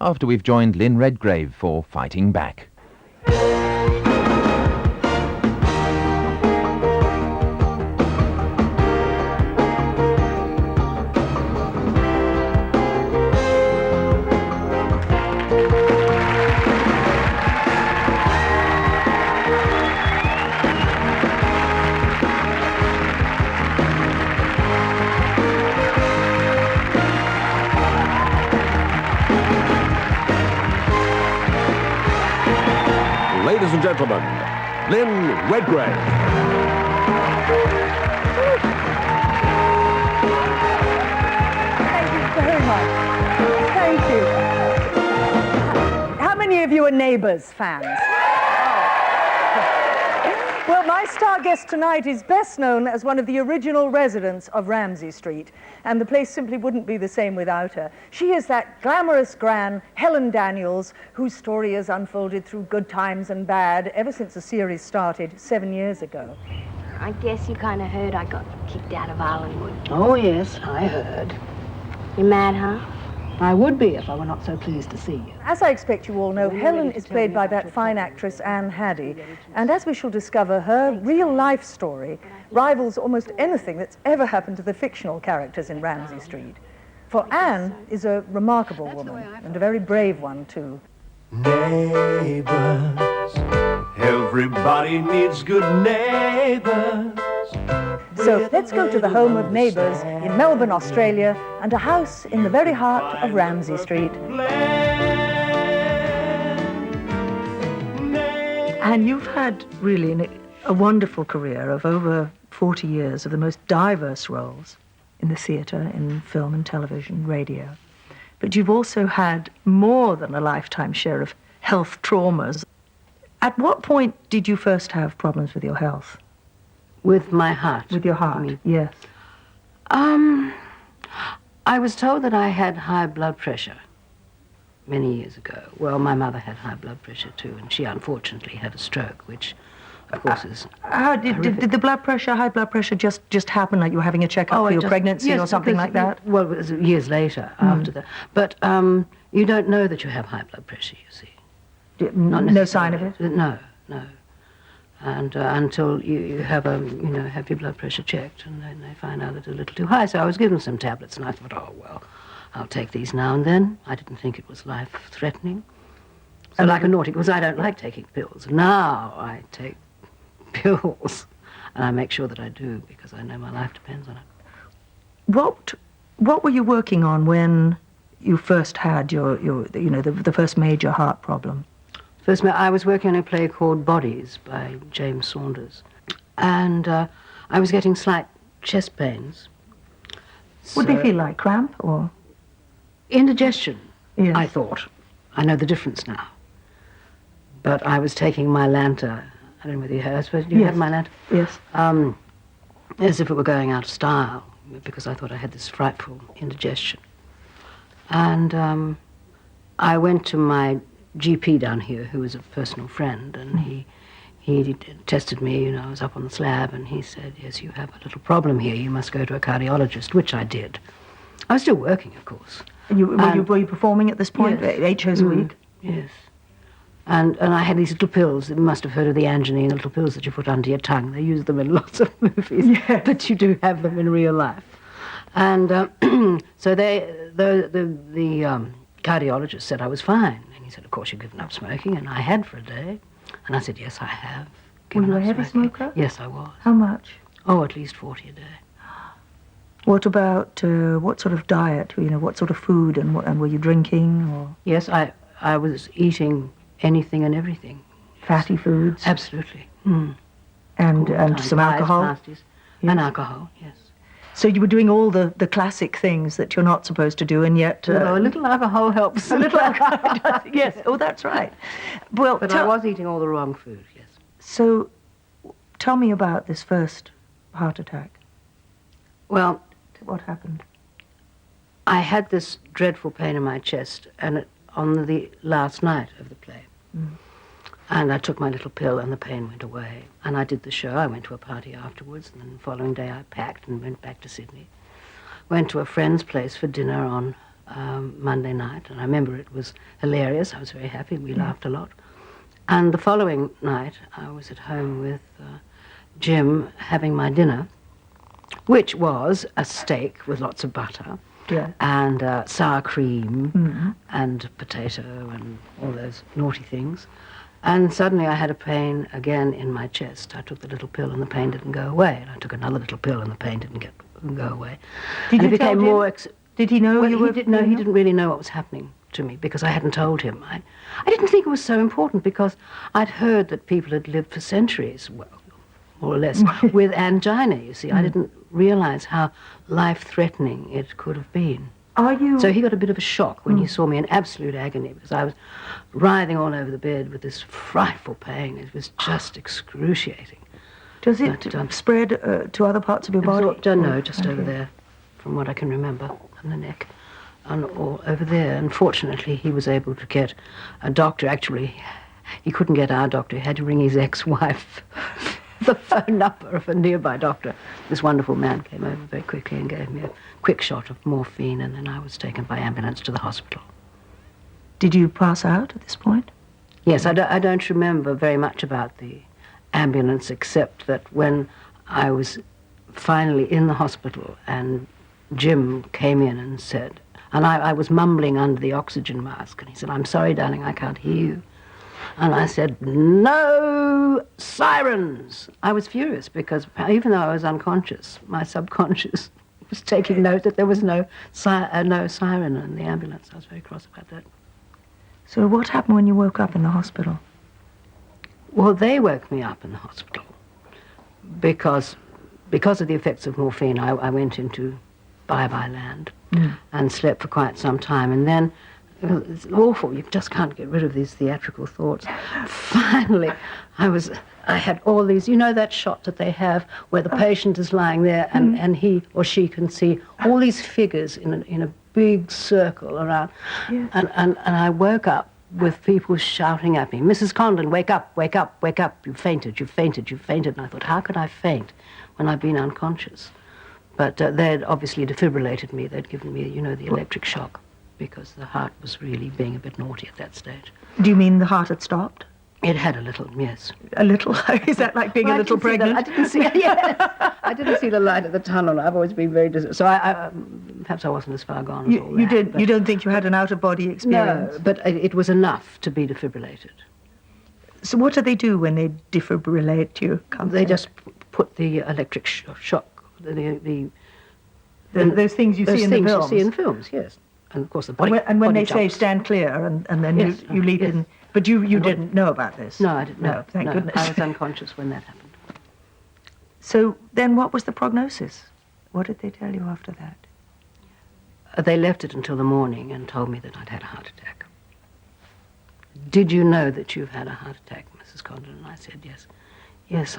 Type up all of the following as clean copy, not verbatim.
after we've joined Lynn Redgrave for Fighting Back. Ladies and gentlemen, Lynn Redgrave. Thank you very much. Thank you. How many of you are Neighbours fans? Well, my star guest tonight is best known as one of the original residents of Ramsay Street, and the place simply wouldn't be the same without her. She is that glamorous gran, Helen Daniels, whose story has unfolded through good times and bad ever since the series started 7 years ago. I guess you kind of heard I got kicked out of Islandwood. Oh, yes, I heard. You mad, huh? I would be if I were not so pleased to see you. As I expect you all know, Helen is played by that fine actress Anne Haddy, and as we shall discover, her real-life story rivals almost anything that's ever happened to the fictional characters in Ramsay Street. For Anne is a remarkable woman, and a very brave one, too. Neighbors, everybody needs good neighbors. So let's go to the home of Neighbours in Melbourne, Australia, and a house in the very heart of Ramsay Street. And you've had really a wonderful career of over 40 years of the most diverse roles in the theatre, in film and television, radio. But you've also had more than a lifetime share of health traumas. At what point did you first have problems with your health? With my heart. With your heart, yes. I was told that I had high blood pressure many years ago. Well, my mother had high blood pressure too, and she unfortunately had a stroke, which, of course, is How did the blood pressure, high blood pressure, just happen, like you were having a checkup for your pregnancy or something like that? Well, it was years later, after that. But you don't know that you have high blood pressure, you see. No sign of it? No. And until you have have your blood pressure checked, and then they find out that it's a little too high. So I was given some tablets, and I thought, oh, well, I'll take these now and then. I didn't think it was life-threatening. So like a naughty, because I don't like taking pills. Now I take pills, and I make sure that I do, because I know my life depends on it. What were you working on when you first had the first major heart problem? First, I was working on a play called Bodies by James Saunders, and I was getting slight chest pains. Would they feel like cramp or? Indigestion, Yes. I thought. I know the difference now. But I was taking my Lanta. I don't know whether you had. I suppose you had my Lanta. Yes. As if it were going out of style, because I thought I had this frightful indigestion. And I went to my GP down here, who was a personal friend, and he tested me. I was up on the slab, and he said, yes, you have a little problem here. You must go to a cardiologist, which I did. I was still working, of course. Were you performing at this point? Yes. 8 shows a week? Yes. And I had these little pills. You must have heard of the Angelina, little pills that you put under your tongue. They use them in lots of movies, but you do have them in real life. And so the cardiologist said I was fine. And he said, of course, you've given up smoking. And I had for a day. And I said, yes, I have. Were you a heavy smoker? Yes, I was. How much? Oh, at least 40 a day. What about, what sort of diet, what sort of food, and were you drinking? Or? Yes, I was eating anything and everything. Fatty foods? Absolutely. And some alcohol? Pasties. Yes. And alcohol, yes. So you were doing all the classic things that you're not supposed to do, and yet... Although a little alcohol helps. A little alcohol, yes. Oh, that's right. Well, but I was eating all the wrong food, yes. So, tell me about this first heart attack. Well... What happened? I had this dreadful pain in my chest, and on the last night of the play. And I took my little pill, and the pain went away. And I did the show. I went to a party afterwards, and then the following day I packed and went back to Sydney. Went to a friend's place for dinner on Monday night, and I remember it was hilarious. I was very happy. We laughed a lot. And the following night, I was at home with Jim having my dinner, which was a steak with lots of butter and sour cream and potato and all those naughty things. And suddenly I had a pain again in my chest. I took the little pill and the pain didn't go away. And I took another little pill and the pain didn't go away. Did you tell more Jim? Did he know well, you were... he didn't really know what was happening to me because I hadn't told him. I didn't think it was so important because I'd heard that people had lived for centuries, well, more or less, with angina, you see. I didn't realize how life-threatening it could have been. Are you... So he got a bit of a shock when he saw me in absolute agony because I was writhing all over the bed with this frightful pain. It was just excruciating. Does it spread to other parts of your body? No, just over there, from what I can remember, on the neck. And all over there. Unfortunately, he was able to get a doctor. Actually, he couldn't get our doctor. He had to ring his ex-wife the phone number of a nearby doctor. This wonderful man came over very quickly and gave me a quick shot of morphine, and then I was taken by ambulance to the hospital. Did you pass out at this point? Yes, I don't remember very much about the ambulance, except that when I was finally in the hospital and Jim came in and said, and I was mumbling under the oxygen mask, and he said, "I'm sorry, darling, I can't hear you." And I said, "No sirens!" I was furious because even though I was unconscious, my subconscious was taking note that there was no siren in the ambulance. I was very cross about that. So what happened when you woke up in the hospital? Well, they woke me up in the hospital because of the effects of morphine. I went into bye-bye land and slept for quite some time. And then, it's awful, you just can't get rid of these theatrical thoughts. Finally, I had all these, you know that shot that they have where the patient is lying there and he or she can see all these figures in a big circle around. Yes. And I woke up with people shouting at me, "Mrs. Condon, wake up, wake up, wake up, you've fainted, you've fainted, you've fainted." And I thought, how could I faint when I've been unconscious? But they'd obviously defibrillated me. They'd given me, you know, the electric shock because the heart was really being a bit naughty at that stage. Do you mean the heart had stopped? It had a little, yes. A little? Is that like being a little pregnant? I didn't see I didn't see the light at the tunnel. I've always been very so I perhaps I wasn't as far gone as all that. You don't think you had an out-of-body experience? No, but it was enough to be defibrillated. So what do they do when they defibrillate you? They just put the electric shock, those things you see in the films. You see in the films, yes. And of course the body. And when they jumps. say stand clear, and then yes, you leap in. But you didn't know about this? No, I didn't know. No, thank goodness. I was unconscious when that happened. So then what was the prognosis? What did they tell you after that? They left it until the morning and told me that I'd had a heart attack. "Did you know that you've had a heart attack, Mrs. Condon?" And I said, yes. Yes.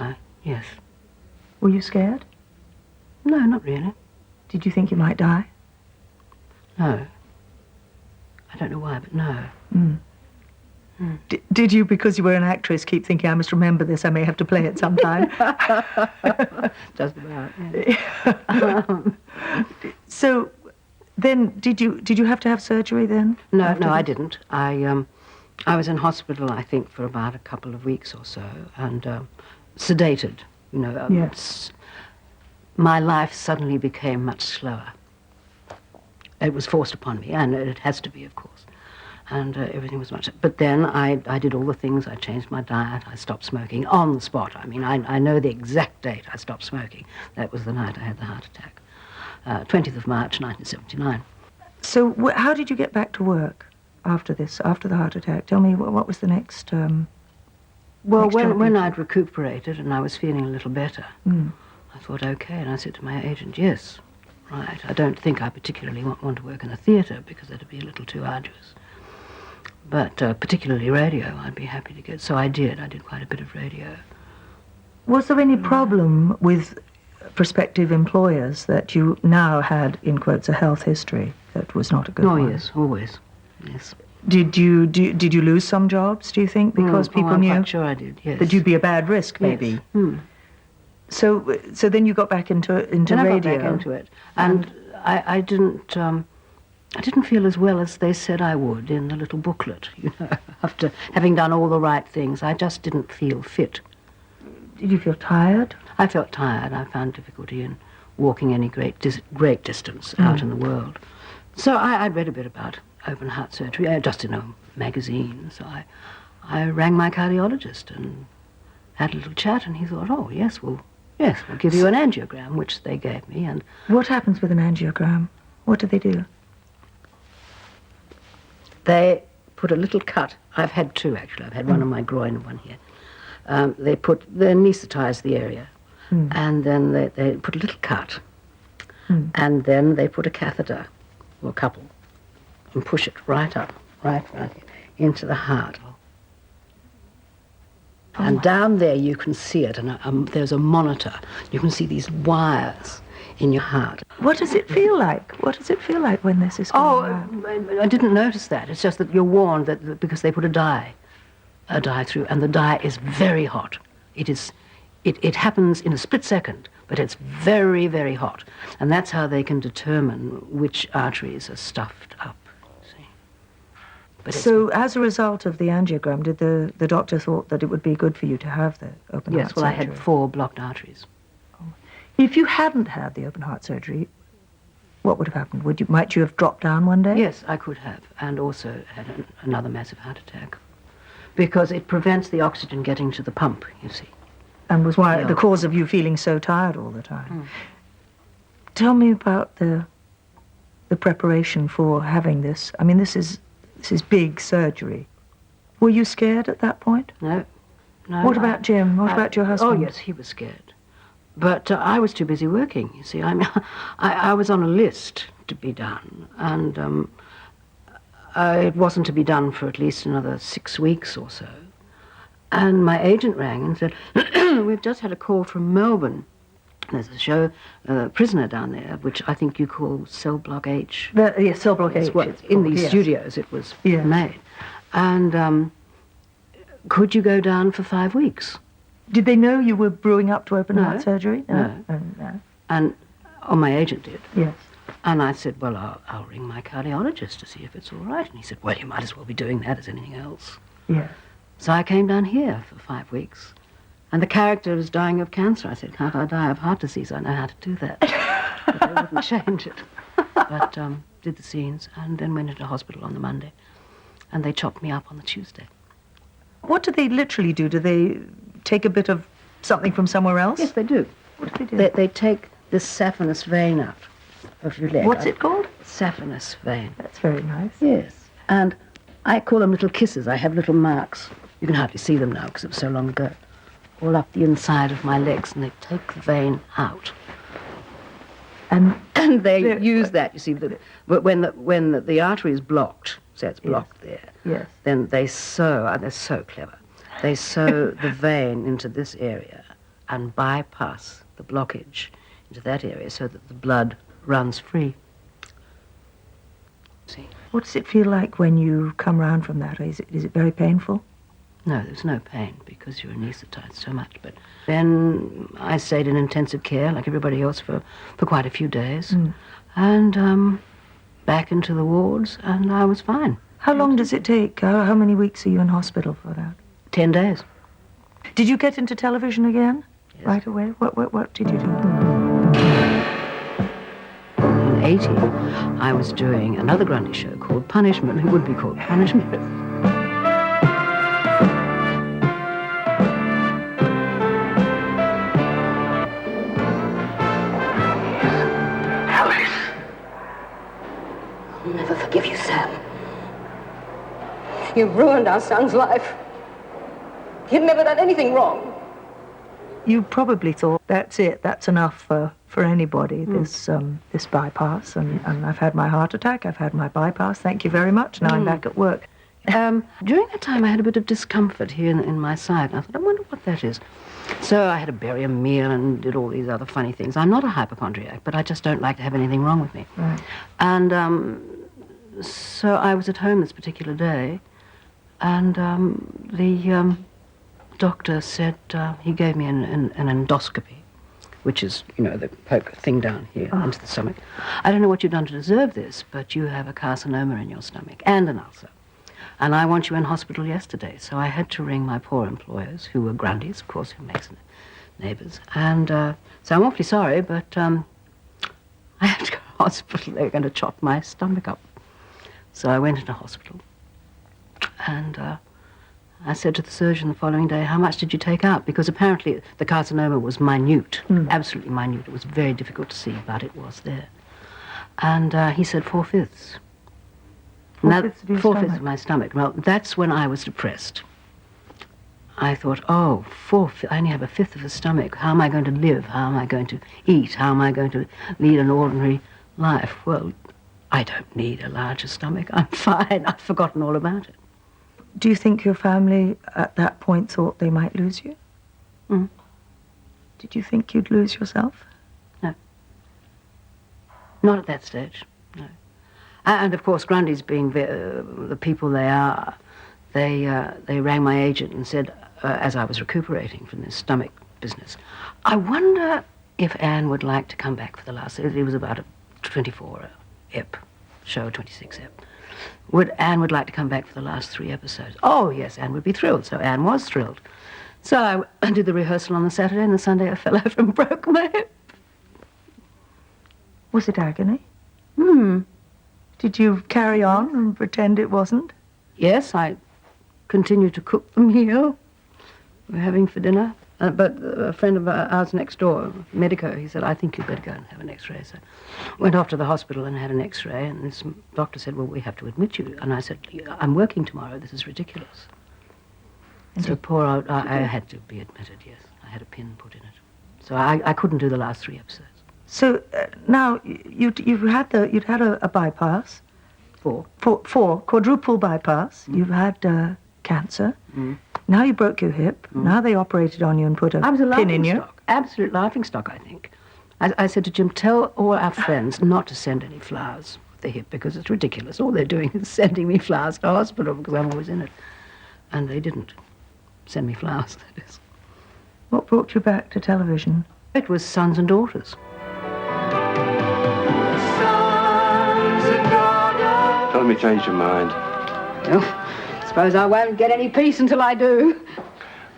Were you scared? No, not really. Did you think you might die? No. I don't know why, but no. Did you, because you were an actress, keep thinking, I must remember this, I may have to play it sometime? Just about, yeah. So then, did you have to have surgery then? No, I didn't. I was in hospital, I think, for about a couple of weeks or so, and sedated, you know. Yes. My life suddenly became much slower. It was forced upon me, and it has to be, of course. And everything was much... But then I did all the things. I changed my diet. I stopped smoking on the spot. I mean, I know the exact date I stopped smoking. That was the night I had the heart attack. 20th of March, 1979. So how did you get back to work after this, after the heart attack? Tell me, what was the next... Well, when I'd recuperated and I was feeling a little better, I thought, okay, and I said to my agent, yes, right, I don't think I particularly want to work in the theatre because that'd be a little too arduous. But particularly radio, I'd be happy to get. So I did quite a bit of radio. Was there any problem with prospective employers that you now had, in quotes, a health history that was not a good one? Oh, yes, always, yes. Did you lose some jobs, do you think, because people knew? I'm quite sure I did, yes. That you'd be a bad risk, maybe? Yes. So then you got back into then radio. I got back into it. And I didn't... I didn't feel as well as they said I would in the little booklet, you know. After having done all the right things, I just didn't feel fit. Did you feel tired? I felt tired. I found difficulty in walking any great distance out in the world. So I'd read a bit about open heart surgery, just in a magazine. So I rang my cardiologist and had a little chat, and he thought, oh, yes, we'll give you an angiogram, which they gave me. And What happens with an angiogram? What do they do? they put a little cut. I've had two, actually. I've had one on my groin and one here. They anaesthetize the area, and then they put a little cut, and then they put a catheter, or a couple, and push it right up, right into the heart. And down there you can see it, and there's a monitor. You can see these wires in your heart. What does it feel like? What does it feel like when this is going on? I didn't notice that. It's just that you're warned that because they put a dye through, and the dye is very hot. It happens in a split second, but it's very, very hot. And that's how they can determine which arteries are stuffed up. See? But So as a result of the angiogram, did the doctor thought that it would be good for you to have the open heart yes, well, I surgery? had 4 blocked arteries. If you hadn't had the open heart surgery, what would have happened? Might you have dropped down one day? Yes, I could have, and also had another massive heart attack, because it prevents the oxygen getting to the pump, you see. And was why Yeah. the cause of you feeling so tired all the time. Tell me about the preparation for having this. I mean, this is big surgery. Were you scared at that point? No. What about Jim? What about your husband? Oh, yes, he was scared. But I was too busy working, you see. I mean, I was on a list to be done, and it wasn't to be done for at least another 6 weeks or so. And my agent rang and said, we've just had a call from Melbourne. There's a show, Prisoner down there, which I think you call Cell Block H. Yes, cell block H. Well, it's in called, these yes. studios it was Yes. made. And could you go down for 5 weeks? Did they know you were brewing up to open No. heart surgery? No. No. And my agent did. Yes. And I said, well, I'll ring my cardiologist to see if it's all right. And he said, well, you might as well be doing that as anything else. Yes. So I came down here for 5 weeks. And the character was dying of cancer. I said, can't I die of heart disease? I know how to do that. But they wouldn't change it. But did the scenes and then went into hospital on the Monday. And they chopped me up on the Tuesday. What do they literally do? Do they take a bit of something from somewhere else? Yes, they do. What do they do? They take this saphenous vein out of your leg. What's it called? Saphenous vein. That's very nice. Yes. And I call them little kisses. I have little marks. You can hardly see them now because it was so long ago. All up the inside of my legs, and they take the vein out. And They use that, you see, when the artery is blocked, say it's blocked there, yes. then they sew, they're so clever, they sew the vein into this area and bypass the blockage into that area so that the blood runs free. See? What does it feel like when you come round from that? Is it very painful? No, there's no pain because you're anaesthetized so much. But then I stayed in intensive care like everybody else for quite a few days. And back into the wards, and I was fine. How long does it take? How many weeks are you in hospital for that? 10 days. Did you get into television again? Yes. Right away? What did you do? In 80, I was doing another Grundy show called Punishment. It would be called Punishment. I'll never forgive you, Sam. You've ruined our son's life. He'd never done anything wrong. You probably thought, that's it, that's enough for anybody, this bypass. And I've had my heart attack, I've had my bypass, thank you very much, now I'm back at work. During that time, I had a bit of discomfort here in my side. And I thought, I wonder what that is. So I had to bury a meal and did all these other funny things. I'm not a hypochondriac, but I just don't like to have anything wrong with me. Right. And so I was at home this particular day, and the doctor said he gave me an endoscopy, which is, you know, the poke thing down here into the stomach. I don't know what you've done to deserve this, but you have a carcinoma in your stomach and an ulcer. And I want you in hospital yesterday. So I had to ring my poor employers, who were Grundys, of course, who makes neighbours. And so I'm awfully sorry, but I had to go to hospital. They were going to chop my stomach up. So I went into hospital. And I said to the surgeon the following day, how much did you take out? Because apparently the carcinoma was minute, absolutely minute. It was very difficult to see, but it was there. And he said 4/5. Four-fifths of my stomach. Well, that's when I was depressed. I thought, oh, I only have 1/5 of a stomach. How am I going to live? How am I going to eat? How am I going to lead an ordinary life? Well, I don't need a larger stomach. I'm fine. I've forgotten all about it. Do you think your family at that point thought they might lose you? Did you think you'd lose yourself? No. Not at that stage, no. And of course, Grundys, being the people they are, they rang my agent and said, as I was recuperating from this stomach business, I wonder if Anne would like to come back for the last, it was about a 24 ep, show 26 ep. Anne would like to come back for the last 3 episodes. Oh, yes, Anne would be thrilled. So Anne was thrilled. So I did the rehearsal on the Saturday, and the Sunday I fell over and broke my hip. Was it agony? Did you carry on and pretend it wasn't? Yes, I continued to cook the meal we're having for dinner. But a friend of ours next door, medico, he said, I think you'd better go and have an X-ray. So I went off to the hospital and had an X-ray, and this doctor said, well, we have to admit you. And I said, I'm working tomorrow. This is ridiculous. And so poor old, I had to be admitted, yes. I had a pin put in it. So I couldn't do the last 3 episodes. So now you'd had a bypass. 4. Four quadruple bypass. You've had cancer. Now you broke your hip. Now they operated on you and put a pin in you. Stock. Absolute laughingstock, I think. I said to Jim, tell all our friends not to send any flowers with the hip because it's ridiculous. All they're doing is sending me flowers to hospital because I'm always in it. And they didn't send me flowers, that is. What brought you back to television? It was Sons and Daughters. Tell me, change your mind. Well, suppose I won't get any peace until I do.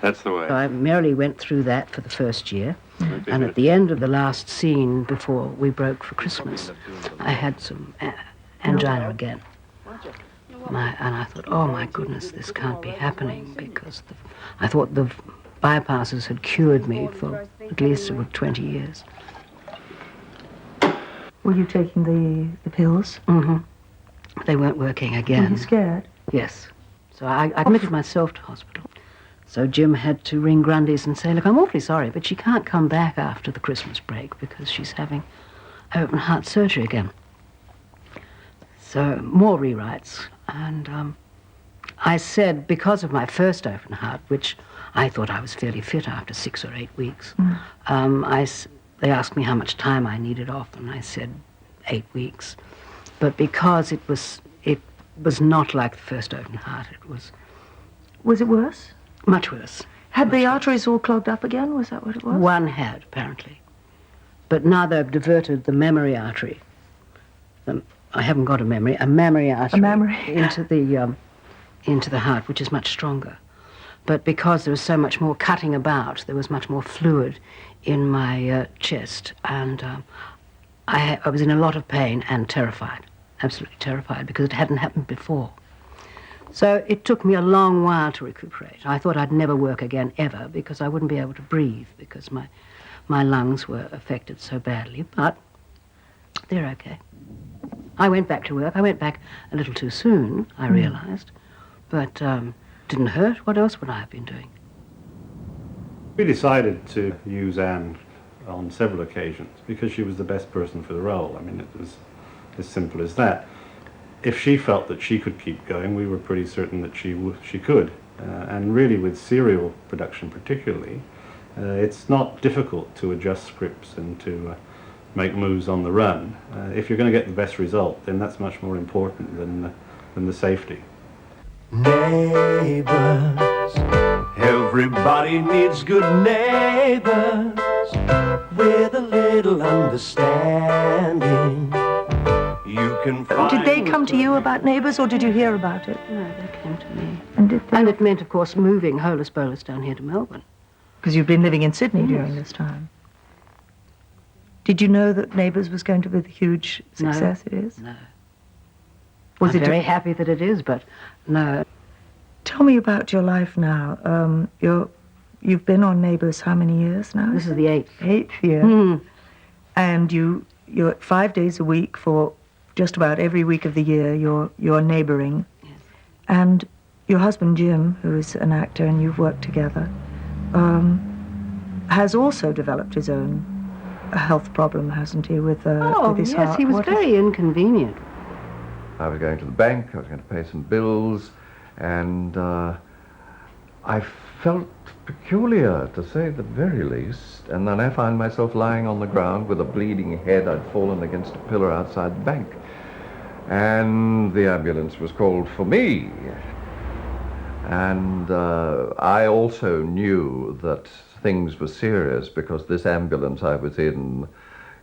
That's the way. So I merrily went through that for the first year. And at the end of the last scene before we broke for Christmas, I had some angina again. And I thought, oh my goodness, this can't be happening because I thought the bypasses had cured me for at least 20 years. Were you taking the pills? They weren't working again. Were you scared? Yes. So I admitted myself to hospital. So Jim had to ring Grundys and say, look, I'm awfully sorry, but she can't come back after the Christmas break because she's having open heart surgery again. So more rewrites. And I said, because of my first open heart, which I thought I was fairly fit after 6 or 8 weeks, they asked me how much time I needed off, and I said 8 weeks. But because it was not like the first open heart, it was... Was it worse? Much worse. Had the arteries all clogged up again? Was that what it was? One had, apparently. But now they've diverted the mammary artery. I haven't got a mammary artery. A mammary. into the heart, which is much stronger. But because there was so much more cutting about, there was much more fluid in my chest, and I was in a lot of pain and terrified, absolutely terrified, because it hadn't happened before. So it took me a long while to recuperate. I thought I'd never work again, ever, because I wouldn't be able to breathe, because my lungs were affected so badly, but they're okay. I went back to work. I went back a little too soon, I realized, but didn't hurt. What else would I have been doing? We decided to use Anne on several occasions because she was the best person for the role. I mean, it was as simple as that. If she felt that she could keep going, we were pretty certain that she could. And really, with serial production particularly, it's not difficult to adjust scripts and to make moves on the run. If you're going to get the best result, then that's much more important than the safety. Neighbors, everybody needs good neighbors. with a little understanding, you can find... Did they come to you about Neighbours, or did you hear about it? No, they came to me. And it meant, of course, moving holus bolus down here to Melbourne. Because you've been living in Sydney during this time. Did you know that Neighbours was going to be the huge success it is? No. Was I'm it very happy that it is, but no. Tell me about your life now. You've been on Neighbours how many years now? This is the 8th. 8th year. Mm. And you're 5 days a week for just about every week of the year. You're neighbouring. Yes. And your husband Jim, who is an actor and you've worked together, has also developed his own health problem, hasn't he, with his heart? Yes, he was very inconvenient. I was going to the bank, I was going to pay some bills, and I felt peculiar, to say the very least, and then I found myself lying on the ground with a bleeding head. I'd fallen against a pillar outside the bank, and the ambulance was called for me. And I also knew that things were serious because this ambulance I was in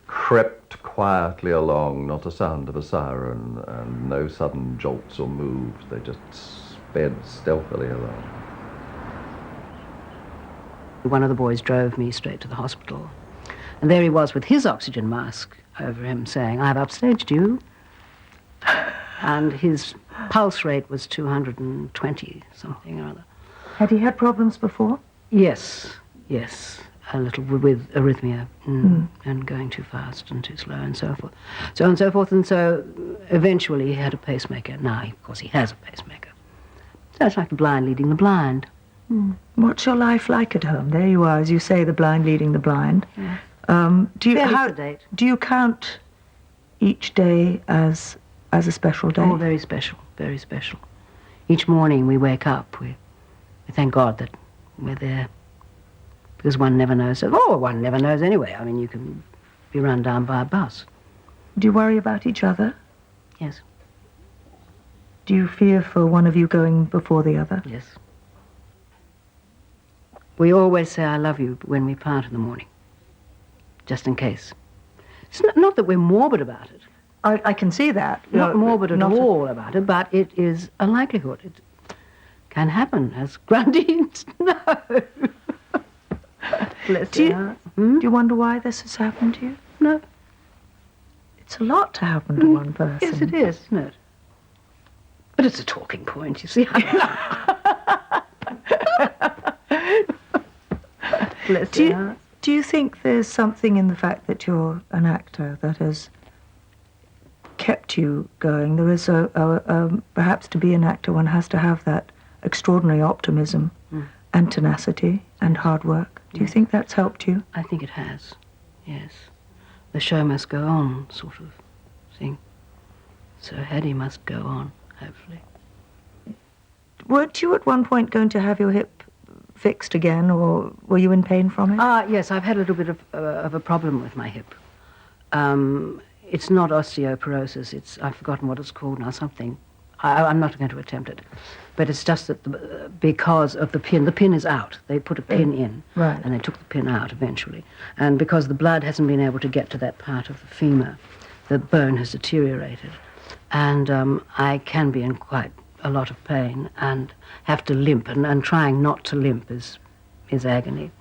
crept quietly along, not a sound of a siren, and no sudden jolts or moves. They just sped stealthily along. One of the boys drove me straight to the hospital, and there he was with his oxygen mask over him saying, "I've upstaged you." And his pulse rate was 220 something or other. Had he had problems before? Yes, a little with arrhythmia and going too fast and too slow and so forth. So on and so forth, and so eventually he had a pacemaker. Now, of course, he has a pacemaker. So it's like the blind leading the blind. What's your life like at home? There you are, as you say, the blind leading the blind. Yeah. Do you count each day as a special day? Oh, very special, very special. Each morning we wake up, we thank God that we're there. Because one never knows. One never knows anyway. I mean, you can be run down by a bus. Do you worry about each other? Yes. Do you fear for one of you going before the other? Yes. We always say, "I love you," when we part in the morning, just in case. It's not that we're morbid about it. I can see that. Not morbid at all about it, but it is a likelihood. It can happen, as Grundy knows. Do you wonder why this has happened to you? No. It's a lot to happen to one person. Yes, it is, isn't it? But it's a talking point, you see. Do you think there's something in the fact that you're an actor that has kept you going? There is perhaps to be an actor one has to have that extraordinary optimism and tenacity and hard work. Do you think that's helped you? I think it has, yes. The show must go on, sort of thing. So Haddy must go on, hopefully. Weren't you at one point going to have your hip fixed again, or were you in pain from it? Yes, I've had a little bit of a problem with my hip. It's not osteoporosis. I've forgotten what it's called now, something. I'm not going to attempt it. But it's just that because of the pin is out. They put a pin in, right, and they took the pin out eventually. And because the blood hasn't been able to get to that part of the femur, the bone has deteriorated. And I can be in quite a lot of pain and have to limp, and trying not to limp is agony.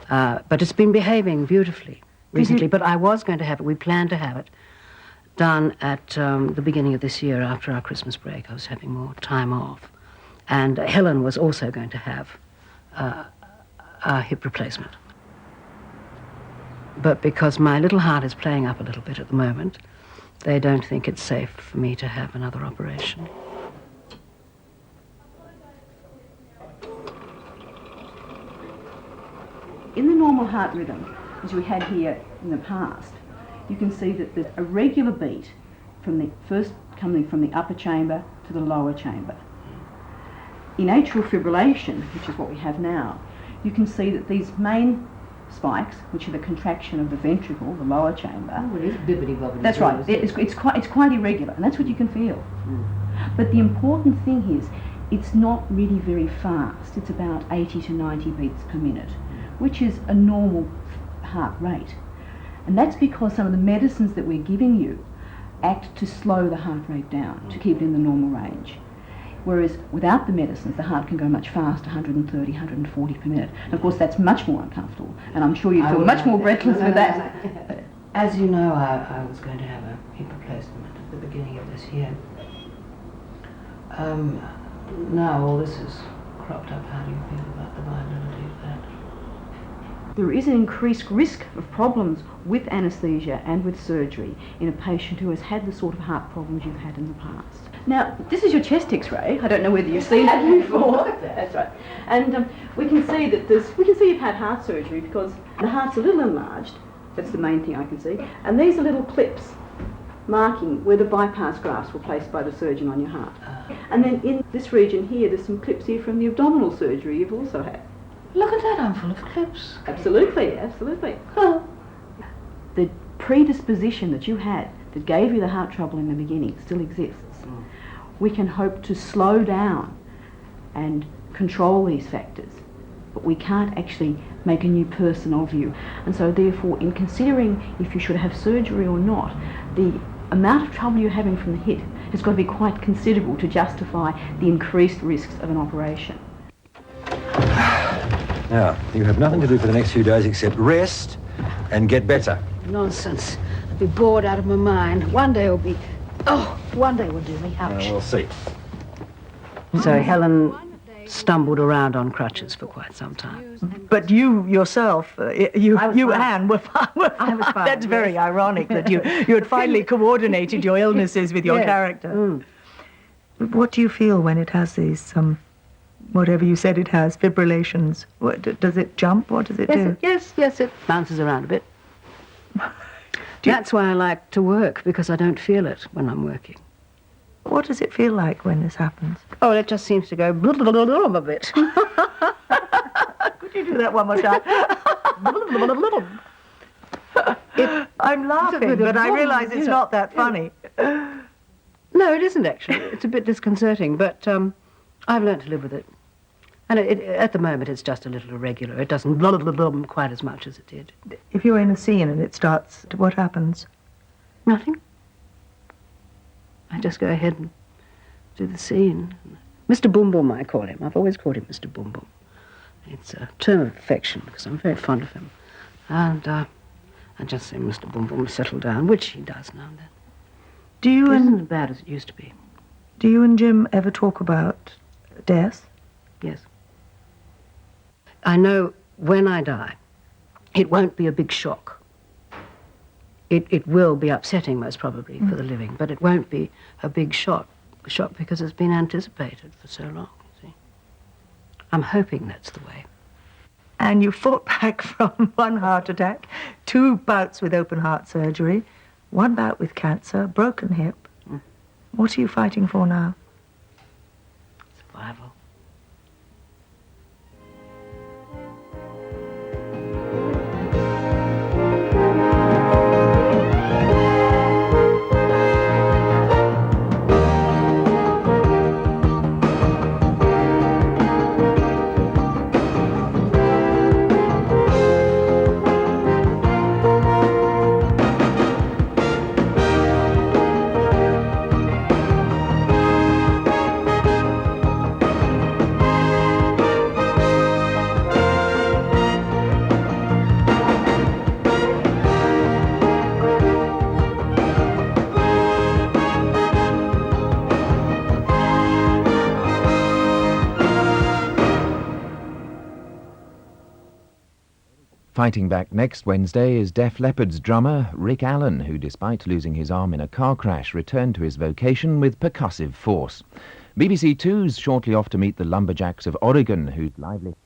But it's been behaving beautifully recently. But I was going to have it, we planned to have it done at the beginning of this year after our Christmas break. I was having more time off. And Helen was also going to have a hip replacement. But because my little heart is playing up a little bit at the moment, they don't think it's safe for me to have another operation. In the normal heart rhythm, as we had here in the past, you can see that there's a regular beat from the first coming from the upper chamber to the lower chamber. In atrial fibrillation, which is what we have now, you can see that these main spikes, which are the contraction of the ventricle, the lower chamber. Oh, it is bibbidi-bobbidi. That's right. It's quite irregular, and that's what you can feel. But the important thing is, it's not really very fast. It's about 80 to 90 beats per minute, which is a normal heart rate. And that's because some of the medicines that we're giving you act to slow the heart rate down, to keep it in the normal range. Whereas without the medicines, the heart can go much faster, 130, 140 per minute. And of course, that's much more uncomfortable, and I'm sure you feel much more breathless with that. As you know, I was going to have a hip replacement at the beginning of this year. Now all this is cropped up. How do you feel about the viability of that? There is an increased risk of problems with anaesthesia and with surgery in a patient who has had the sort of heart problems you've had in the past. Now, this is your chest X-ray. I don't know whether you've seen that before. That's right. And we can see that you've had heart surgery because the heart's a little enlarged. That's the main thing I can see. And these are little clips marking where the bypass grafts were placed by the surgeon on your heart. And then in this region here, there's some clips here from the abdominal surgery you've also had. Look at that, I'm full of clips. Absolutely, absolutely. The predisposition that you had that gave you the heart trouble in the beginning still exists. We can hope to slow down and control these factors, but we can't actually make a new person of you. And so therefore, in considering if you should have surgery or not, the amount of trouble you're having from the hip has got to be quite considerable to justify the increased risks of an operation. Now, you have nothing to do for the next few days except rest and get better. Nonsense. I'll be bored out of my mind. One day will be... Oh, one day will do me. Ouch. We'll see. So Helen stumbled around on crutches for quite some time. But you yourself, you Anne, were fine. I was fine. That's very ironic that you had finally coordinated your illnesses with your character. What do you feel when it has these, whatever you said it has, fibrillations? Does it jump? What does it do? Yes, it bounces around a bit. That's why I like to work, because I don't feel it when I'm working. What does it feel like when this happens? Oh, it just seems to go blah, blah, blah, blah, a bit. Could you do that one more time? I'm laughing, but I realise it's not that funny. No, it isn't actually. It's a bit disconcerting, but I've learnt to live with it. And at the moment, it's just a little irregular. It doesn't blah, blah, blah, blah quite as much as it did. If you're in a scene and it starts, what happens? Nothing. I just go ahead and do the scene. Mr. Boom Boom, I call him. I've always called him Mr. Boom Boom. It's a term of affection, because I'm very fond of him. And I just say, Mr. Boom Boom, settle down, which he does now and then. It isn't as bad as it used to be. Do you and Jim ever talk about death? Yes. I know when I die, it won't be a big shock. It will be upsetting, most probably, for the living, but it won't be a big shock because it's been anticipated for so long, you see. I'm hoping that's the way. And you fought back from one heart attack, 2 bouts with open heart surgery, 1 bout with cancer, broken hip. What are you fighting for now? Survival. Fighting back next Wednesday is Def Leppard's drummer Rick Allen, who, despite losing his arm in a car crash, returned to his vocation with percussive force. BBC Two's shortly off to meet the Lumberjacks of Oregon, whose lively...